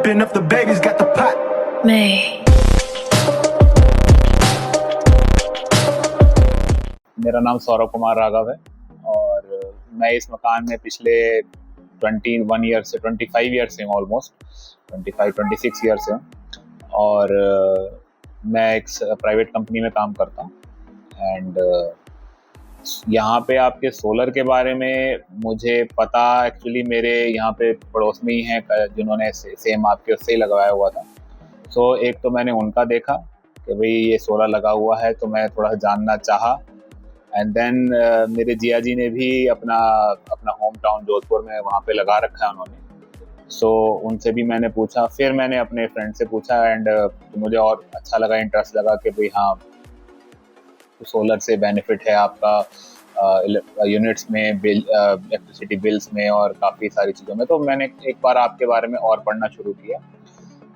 Sipping up the baby's got the pot. मेरा नाम सौरभ कुमार राघव है और मैं इस मकान में पिछले 21 ईयर से 25 ईयर से हूँ, ऑलमोस्ट 26 ईयर से हूँ। और मैं एक प्राइवेट कंपनी में काम करता हूँ। एंड यहाँ पे आपके सोलर के बारे में मुझे पता, एक्चुअली मेरे यहाँ पे पड़ोस में ही हैं जिन्होंने सेम आपके उससे ही लगवाया हुआ था। सो एक तो मैंने उनका देखा कि भाई ये सोलर लगा हुआ है, तो मैं थोड़ा जानना चाहा। एंड देन मेरे जिया जी ने भी अपना होम टाउन जोधपुर में वहाँ पे लगा रखा है उन्होंने। सो उनसे भी मैंने पूछा, फिर मैंने अपने फ्रेंड से पूछा। एंड मुझे और अच्छा लगा, इंटरेस्ट लगा कि भाई हाँ, सोलर से बेनिफिट है आपका यूनिट्स में, बिल इलेक्ट्रिसिटी बिल्स में और काफ़ी सारी चीज़ों में। तो मैंने एक बार आपके बारे में और पढ़ना शुरू किया।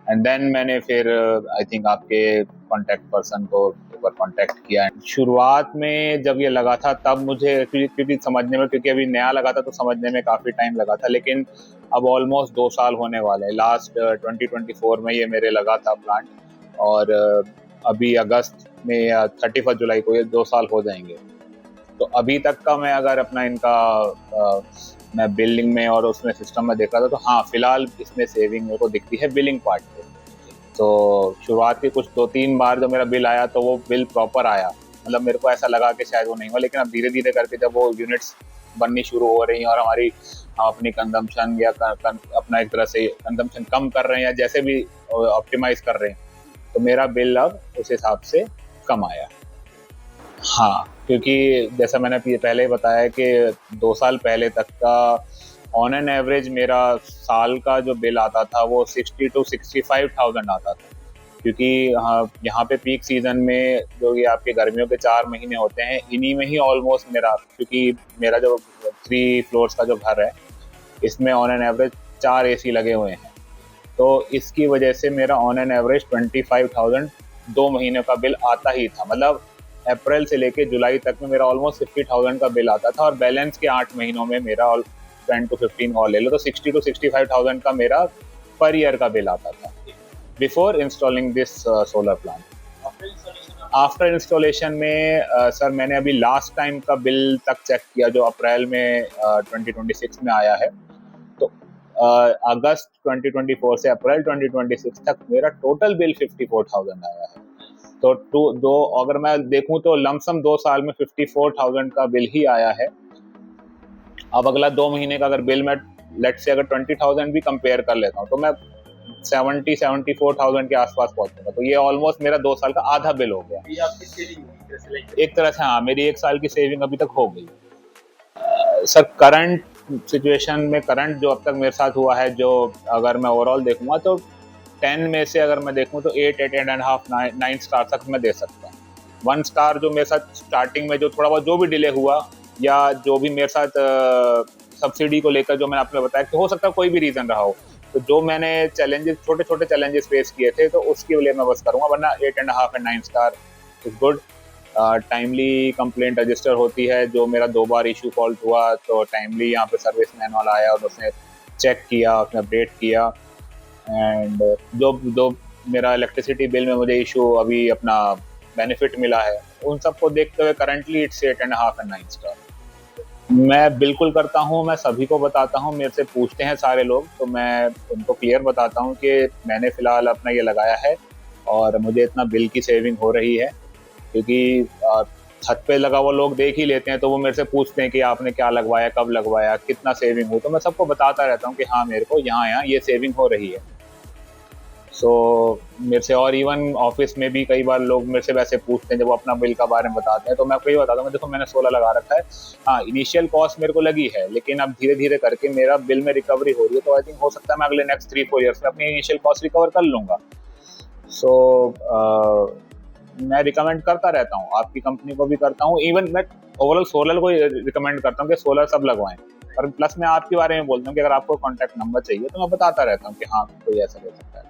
एंड देन मैंने फिर आई थिंक आपके कांटेक्ट पर्सन को एक बार कांटेक्ट किया। शुरुआत में जब ये लगा था तब मुझे क्योंकि समझने में, क्योंकि अभी नया लगा था तो समझने में काफ़ी टाइम लगा था, लेकिन अब ऑलमोस्ट 2 साल होने वाले हैं। लास्ट 2024 में ये मेरे लगा था प्लांट, और अभी अगस्त में या 31 जुलाई को ये 2 साल हो जाएंगे। तो अभी तक का मैं अगर अपना इनका मैं बिलिंग में और उसमें सिस्टम में देख रहा था, तो हाँ, फिलहाल इसमें सेविंग मेरे को दिखती है बिलिंग पार्ट पे। तो शुरुआत के कुछ 2-3 बार जो मेरा बिल आया तो वो बिल प्रॉपर आया, मतलब मेरे को ऐसा लगा कि शायद वो नहीं हुआ। लेकिन अब धीरे धीरे करके जब वो यूनिट्स बननी शुरू हो रही हैं और हमारी अपनी कंजम्पशन या अपना एक तरह से कंजम्पशन कम कर रहे हैं या जैसे भी ऑप्टिमाइज कर रहे हैं, तो मेरा बिल अब उस हिसाब से कम आया। हाँ, क्योंकि जैसा मैंने पहले बताया कि 2 साल पहले तक का ऑन एन एवरेज मेरा साल का जो बिल आता था वो 60 to 65,000 आता था। क्योंकि हाँ, यहाँ पे पीक सीजन में जो ये आपके गर्मियों के 4 महीने होते हैं, इन्हीं में ही ऑलमोस्ट मेरा, क्योंकि मेरा जो 3 फ्लोर्स का जो घर है, इसमें ऑन एन एवरेज 4 AC लगे हुए हैं। तो इसकी वजह से मेरा ऑन एन एवरेज 25,000 2 महीने का बिल आता ही था। मतलब अप्रैल से लेके जुलाई तक में मेरा ऑलमोस्ट 50,000 का बिल आता था, और बैलेंस के 8 महीनों में मेरा 10 to 15 और ले लो तो 60 to 65,000 का मेरा पर ईयर का बिल आता था before installing this solar plant. After installation में सर मैंने अभी लास्ट टाइम का बिल तक चेक किया जो अप्रैल में 2026 में आया है। तो अगस्त 2024 से अप्रैल 2026 तक मेरा टोटल बिल 54,000 आया है। तो अगर मैं देखूं तो लमसम 2 साल में 54,000 का बिल ही आया है। अब अगला 2 महीने का अगर बिल मैं लेट्स से अगर 20,000 भी कंपेयर कर लेता हूँ, तो मैं 74,000 के आसपास पहुंचूंगा। तो ये ऑलमोस्ट मेरा 2 साल का आधा बिल हो गया। ये आपकी सेविंग होगी एक तरह से, हाँ, मेरी 1 साल की सेविंग अभी तक हो गई। सर करंट सिचुएशन में, करंट जो अब तक मेरे साथ हुआ है, जो अगर मैं ओवरऑल देखूंगा तो 10 में से अगर मैं देखूं तो 8.5 9 स्टार तक मैं दे सकता हूँ। 1 स्टार जो मेरे साथ स्टार्टिंग में जो थोड़ा बहुत जो भी डिले हुआ, या जो भी मेरे साथ सब्सिडी को लेकर जो मैंने आपको बताया कि हो सकता है कोई भी रीज़न रहा हो, तो जो मैंने चैलेंजेस, छोटे छोटे चैलेंजेस फेस किए थे, तो उसके लिए मैं बस करूँगा। वरना 8.5 and 9 star is good. Timely complaint register होती है। जो मेरा 2 बार इशू फॉल्ट हुआ तो टाइमली यहाँ पे सर्विस मैन वाला आया और उसने चेक किया, उसने अपडेट किया। एंड जो मेरा इलेक्ट्रिसिटी बिल में मुझे इशू अभी अपना बेनिफिट मिला है, उन सबको देखते हुए करंटली इट्स 8.5 एंड 9 स्टार। मैं बिल्कुल करता हूँ, मैं सभी को बताता हूँ। मेरे से पूछते हैं सारे लोग, तो मैं उनको क्लियर बताता हूँ कि मैंने फ़िलहाल अपना ये लगाया है और मुझे इतना बिल की सेविंग हो रही है। क्योंकि छत पे लगा हुआ लोग देख ही लेते हैं, तो वो मेरे से पूछते हैं कि आपने क्या लगवाया, कब लगवाया, कितना सेविंग हो। तो मैं सबको बताता रहता हूँ कि हाँ, मेरे को यहाँ ये सेविंग हो रही है। सो मेरे से, और इवन ऑफिस में भी कई बार लोग मेरे से वैसे पूछते हैं जब वो अपना बिल का बारे में बताते हैं, तो मैं आपको ये बताता हूँ, देखो मैंने सोलर लगा रखा है। हाँ, इनिशियल कॉस्ट मेरे को लगी है, लेकिन अब धीरे धीरे करके मेरा बिल में रिकवरी हो रही है। तो आई थिंक हो सकता है मैं अगले नेक्स्ट 3-4 ईयर्स में अपनी इनिशियल कॉस्ट रिकवर कर लूँगा। सो मैं रिकमेंड करता रहता हूँ, आपकी कंपनी को भी करता हूँ। इवन मैं ओवरऑल सोलर को रिकमेंड करता हूँ कि सोलर सब लगवाएं। और प्लस मैं आपके बारे में बोलता हूँ कि अगर आपको कॉन्टैक्ट नंबर चाहिए तो मैं बताता रहता हूँ कि हाँ, कोई ऐसा हो सकता है।